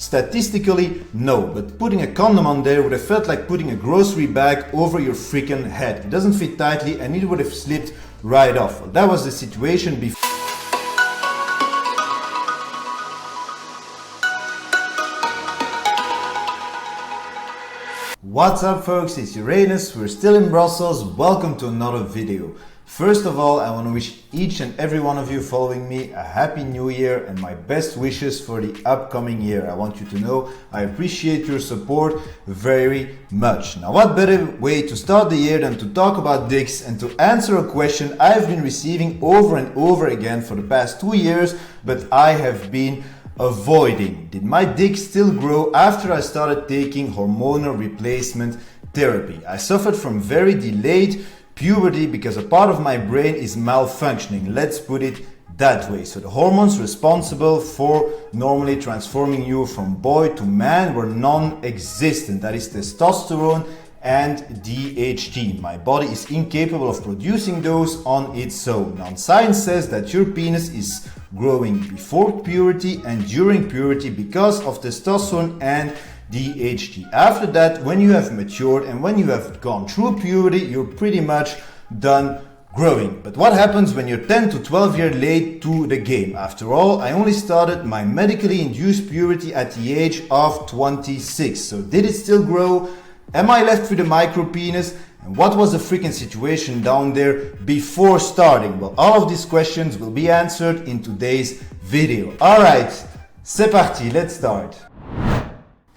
Statistically, no, but putting a condom on there would have felt like putting a grocery bag over your freaking head. It doesn't fit tightly and it would have slipped right off. Well, that was the situation before. What's up folks, it's Uranus, we're still in Brussels, welcome to another video. First of all, I want to wish each and every one of you following me a happy new year and my best wishes for the upcoming year. I want you to know I appreciate your support very much. Now what better way to start the year than to talk about dicks and to answer a question I've been receiving over and over again for the past 2 years, but I have been avoiding. Did my dick still grow after I started taking hormonal replacement therapy? I suffered from very delayed puberty because a part of my brain is malfunctioning, let's put it that way. So the hormones responsible for normally transforming you from boy to man were non-existent. That is testosterone and DHT. My body is incapable of producing those on its own. Now science says that your penis is growing before puberty and during puberty because of testosterone and DHT. After that, when you have matured and when you have gone through puberty, you're pretty much done growing. But what happens when you're 10 to 12 years late to the game? After all, I only started my medically induced puberty at the age of 26. So did it still grow? Am I left with a micro penis? And what was the freaking situation down there before starting? Well, all of these questions will be answered in today's video. Alright, c'est parti, let's start.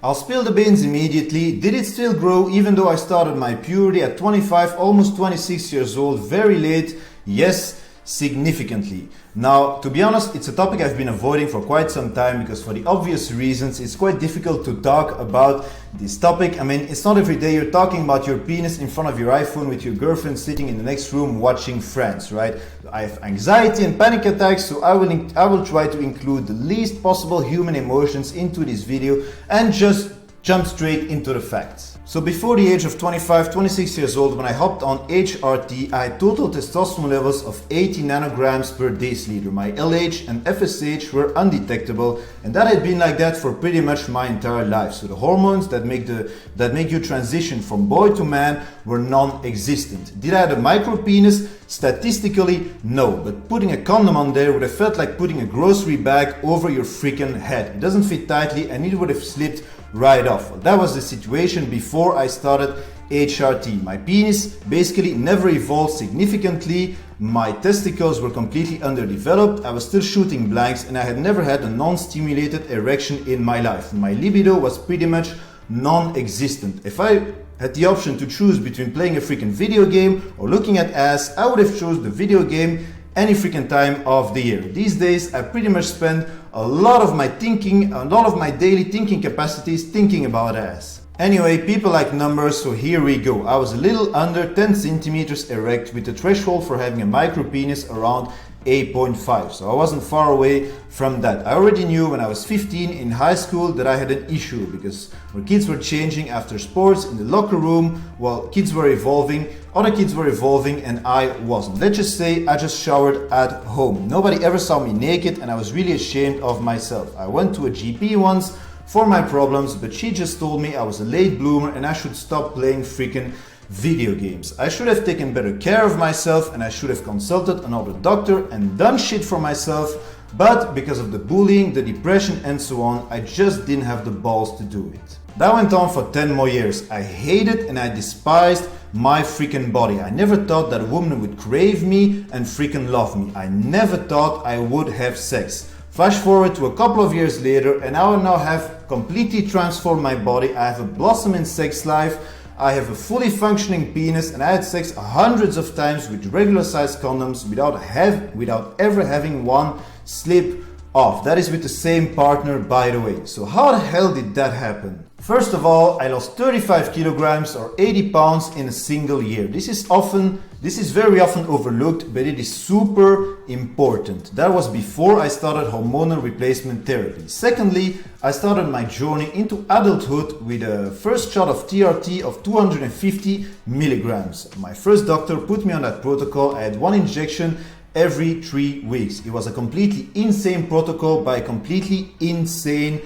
I'll spill the beans immediately. Did it still grow even though I started my puberty at 25, almost 26 years old, very late? Yes, significantly. Now, to be honest, it's a topic I've been avoiding for quite some time because for the obvious reasons, it's quite difficult to talk about this topic. I mean, it's not every day you're talking about your penis in front of your iPhone with your girlfriend sitting in the next room watching Friends, right? I have anxiety and panic attacks, so I will try to include the least possible human emotions into this video and just jump straight into the facts. So before the age of 25, 26 years old, when I hopped on HRT, I had total testosterone levels of 80 nanograms per deciliter. My LH and FSH were undetectable, and that had been like that for pretty much my entire life. So the hormones that make you transition from boy to man were non-existent. Did I have a micro penis? Statistically, no, but putting a condom on there would have felt like putting a grocery bag over your freaking head. It doesn't fit tightly and it would have slipped right off. Well, that was the situation before I started HRT. My penis basically never evolved significantly. My testicles were completely underdeveloped. I was still shooting blanks and I had never had a non-stimulated erection in my life. My libido was pretty much non-existent. If I had the option to choose between playing a freaking video game or looking at ass, I would have chosen the video game any freaking time of the year. These days, I pretty much spend a lot of my daily thinking capacities thinking about ass. Anyway, people like numbers, so here we go. I was a little under 10 centimeters erect with the threshold for having a micro penis around 8.5, so I wasn't far away from that. I already knew when I was 15 in high school that I had an issue because our kids were changing after sports in the locker room while kids were evolving, other kids were evolving and I wasn't. Let's just say I just showered at home. Nobody ever saw me naked and I was really ashamed of myself. I went to a GP once for my problems, but she just told me I was a late bloomer and I should stop playing freaking video games. I should have taken better care of myself and I should have consulted another doctor and done shit for myself, but because of the bullying, the depression and so on, I just didn't have the balls to do it. That went on for 10 more years. I hated and I despised my freaking body. I never thought that a woman would crave me and freaking love me. I never thought I would have sex. Flash forward to a couple of years later and I will now have completely transformed my body. I have a blossoming sex life. I have a fully functioning penis and I had sex hundreds of times with regular size condoms without ever having one slip off. That is with the same partner, by the way. So how the hell did that happen? First of all, I lost 35 kilograms or 80 pounds in a single year. This is very often overlooked, but it is super important. That was before I started hormonal replacement therapy. Secondly, I started my journey into adulthood with a first shot of TRT of 250 milligrams. My first doctor put me on that protocol. I had one injection every 3 weeks. It was a completely insane protocol by a completely insane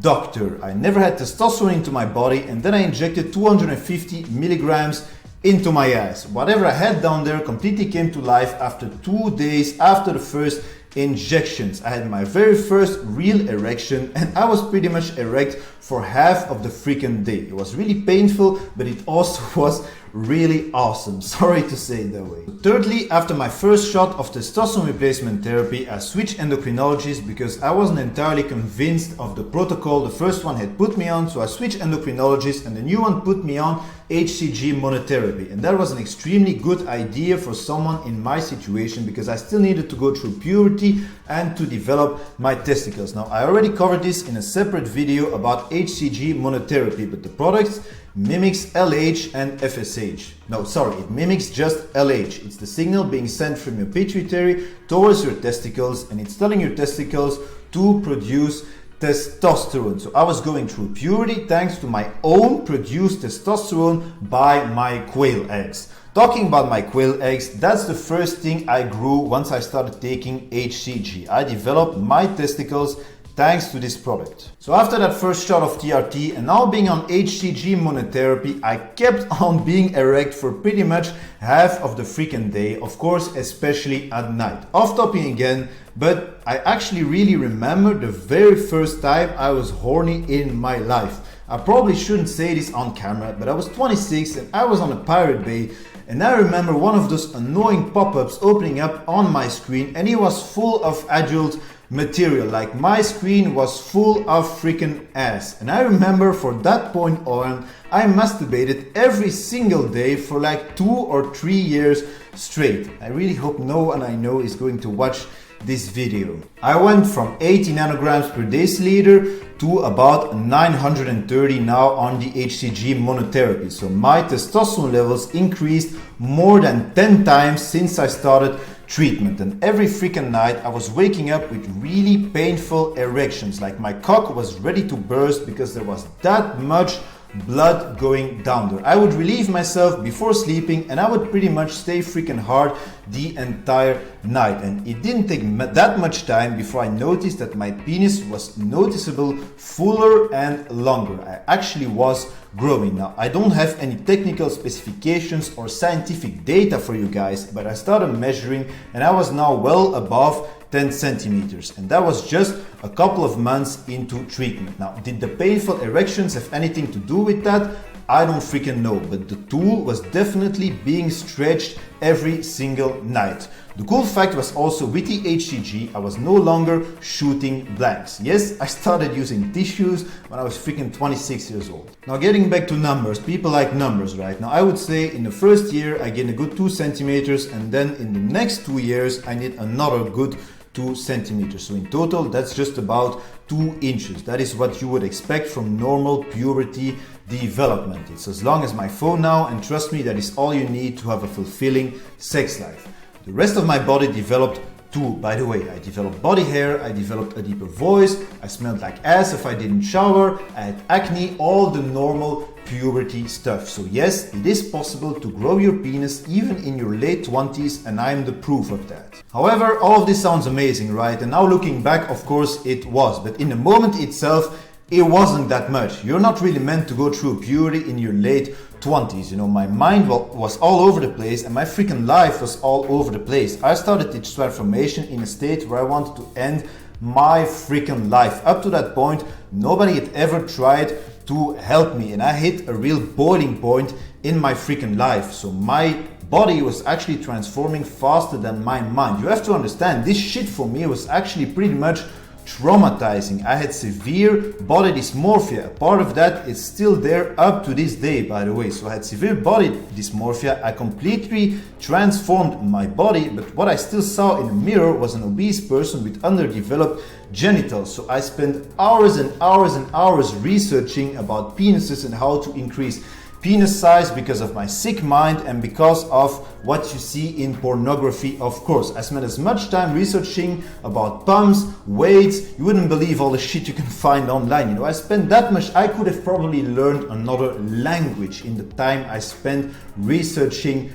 doctor. I never had testosterone into my body, and then I injected 250 milligrams into my ass. Whatever I had down there completely came to life after 2 days after the first injections. I had my very first real erection, and I was pretty much erect for half of the freaking day. It was really painful, but it also was really awesome. Sorry to say it that way. Thirdly, after my first shot of testosterone replacement therapy, I switched endocrinologists because I wasn't entirely convinced of the protocol the first one had put me on, so I switched endocrinologists and the new one put me on HCG monotherapy. And that was an extremely good idea for someone in my situation because I still needed to go through puberty and to develop my testicles. Now, I already covered this in a separate video about HCG monotherapy, but the products mimics LH and FSH. No, sorry, it mimics just LH. It's the signal being sent from your pituitary towards your testicles, and it's telling your testicles to produce testosterone. So I was going through puberty thanks to my own produced testosterone by my quail eggs. Talking about my quail eggs, that's the first thing I grew once I started taking HCG. I developed my testicles thanks to this product. So after that first shot of TRT and now being on HCG monotherapy, I kept on being erect for pretty much half of the freaking day, of course, especially at night. Off topic again, but I actually really remember the very first time I was horny in my life. I probably shouldn't say this on camera, but I was 26 and I was on a Pirate Bay, and I remember one of those annoying pop-ups opening up on my screen, and it was full of adult material. Like, my screen was full of freaking ass, and I remember for that point on I masturbated every single day for like 2 or 3 years straight. I really hope no one I know is going to watch this video. I went from 80 nanograms per deciliter to about 930 now on the HCG monotherapy. So my testosterone levels increased more than 10 times since I started treatment, and every freaking night I was waking up with really painful erections, like my cock was ready to burst because there was that much blood going down there. I would relieve myself before sleeping and I would pretty much stay freaking hard the entire night, and it didn't take that much time before I noticed that my penis was noticeable fuller and longer. I actually was growing. Now, I don't have any technical specifications or scientific data for you guys, but I started measuring and I was now well above 10 centimeters, and that was just a couple of months into treatment. Now, did the painful erections have anything to do with that? I don't freaking know, but the tool was definitely being stretched every single night. The cool fact was also with the HCG, I was no longer shooting blanks. Yes, I started using tissues when I was freaking 26 years old. Now, getting back to numbers, people like numbers, right? Now, I would say in the first year I gained a good 2 centimeters, and then in the next 2 years I need another good 2 centimeters. So in total, that's just about 2 inches. That is what you would expect from normal puberty development. It's as long as my phone now, and trust me, that is all you need to have a fulfilling sex life. The rest of my body developed too, by the way. I developed body hair, I developed a deeper voice, I smelled like ass if I didn't shower, I had acne, all the normal puberty stuff. So yes, it is possible to grow your penis even in your late 20s, and I'm the proof of that. However, all of this sounds amazing, right? And now looking back, of course it was, but in the moment itself, it wasn't that much. You're not really meant to go through puberty in your late 20s. You know, my mind was all over the place and my freaking life was all over the place. I started this transformation in a state where I wanted to end my freaking life. Up to that point, nobody had ever tried to help me, and I hit a real boiling point in my freaking life. So my body was actually transforming faster than my mind. You have to understand, this shit for me was actually pretty much traumatizing. I had severe body dysmorphia. A part of that is still there up to this day, by the way. So I had severe body dysmorphia. I completely transformed my body, but what I still saw in the mirror was an obese person with underdeveloped genitals. So I spent hours and hours and hours researching about penises and how to increase penis size because of my sick mind and because of what you see in pornography, of course. I spent as much time researching about pumps, weights, you wouldn't believe all the shit you can find online. You know, I spent that much. I could have probably learned another language in the time I spent researching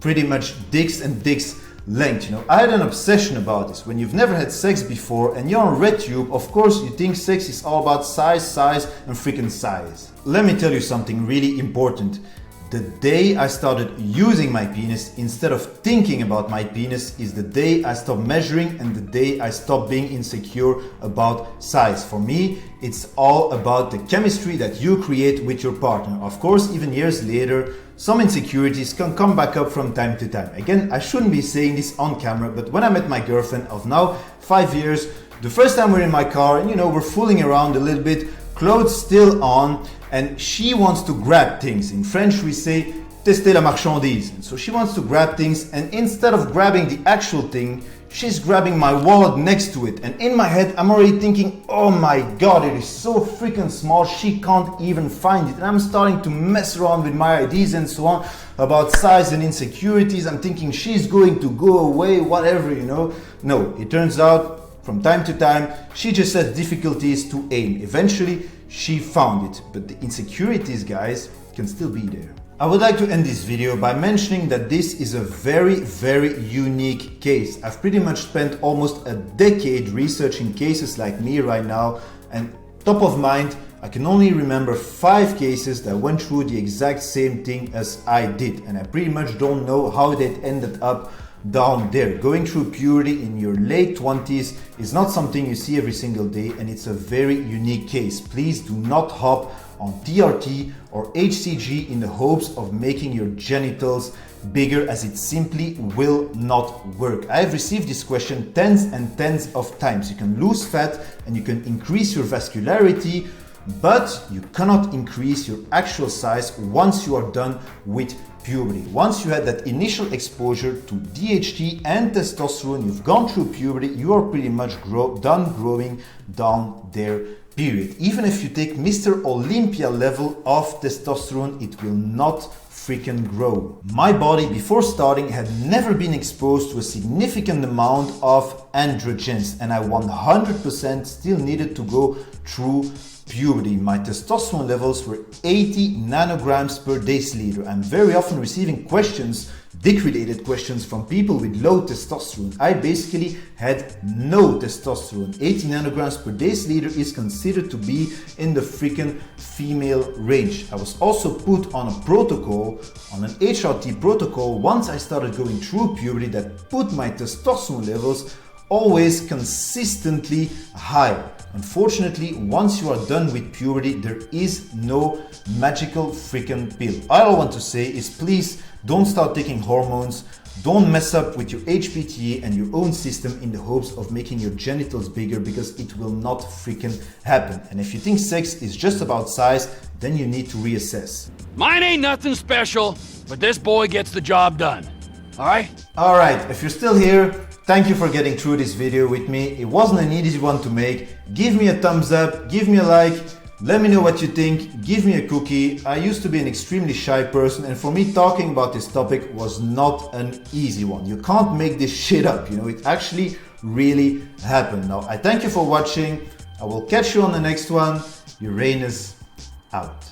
pretty much dicks and dicks length. You know, I had an obsession about this. When you've never had sex before and you're on RedTube, of course you think sex is all about size, and freaking size. Let me tell you something really important. The day I started using my penis instead of thinking about my penis is the day I stopped measuring and the day I stopped being insecure about size. For me, it's all about the chemistry that you create with your partner. Of course, even years later, some insecurities can come back up from time to time. Again, I shouldn't be saying this on camera, but when I met my girlfriend of now 5 years, the first time we're in my car and we're fooling around a little bit, clothes still on, and she wants to grab things. In French we say tester la marchandise. And so she wants to grab things, and instead of grabbing the actual thing, she's grabbing my wallet next to it. And in my head I'm already thinking, oh my god, it is so freaking small, she can't even find it. And I'm starting to mess around with my ideas and so on about size and insecurities. I'm thinking she's going to go away, whatever, No, it turns out from time to time, she just has difficulties to aim. Eventually, she found it, but the insecurities, guys, can still be there. I would like to end this video by mentioning that this is a very, very unique case. I've pretty much spent almost a decade researching cases like me right now, and top of mind, I can only remember 5 cases that went through the exact same thing as I did, and I pretty much don't know how they ended up down there. Going through puberty in your late 20s is not something you see every single day, and it's a very unique case. Please do not hop on TRT or HCG in the hopes of making your genitals bigger, as it simply will not work. I have received this question tens and tens of times. You can lose fat and you can increase your vascularity, but you cannot increase your actual size once you are done with puberty. Once you had that initial exposure to DHT and testosterone, you've gone through puberty, you are pretty much done growing down there, period. Even if you take Mr. Olympia level of testosterone, it will not freaking grow. My body before starting had never been exposed to a significant amount of androgens, and I 100% still needed to go through puberty. My testosterone levels were 80 nanograms per deciliter. I'm very often receiving questions, dick-related questions, from people with low testosterone. I basically had no testosterone. 80 nanograms per deciliter is considered to be in the freaking female range. I was also put on a protocol, on an HRT protocol, once I started going through puberty, that put my testosterone levels always consistently high. Unfortunately, once you are done with puberty, there is no magical freaking pill. All I want to say is, please don't start taking hormones. Don't mess up with your HPTA and your own system in the hopes of making your genitals bigger, because it will not freaking happen. And if you think sex is just about size, then you need to reassess. Mine ain't nothing special, but this boy gets the job done. All right? All right, if you're still here, thank you for getting through this video with me. It wasn't an easy one to make. Give me a thumbs up, give me a like, let me know what you think, give me a cookie. I used to be an extremely shy person, and for me, talking about this topic was not an easy one. You can't make this shit up, it actually really happened. Now, I thank you for watching. I will catch you on the next one. Uranus out.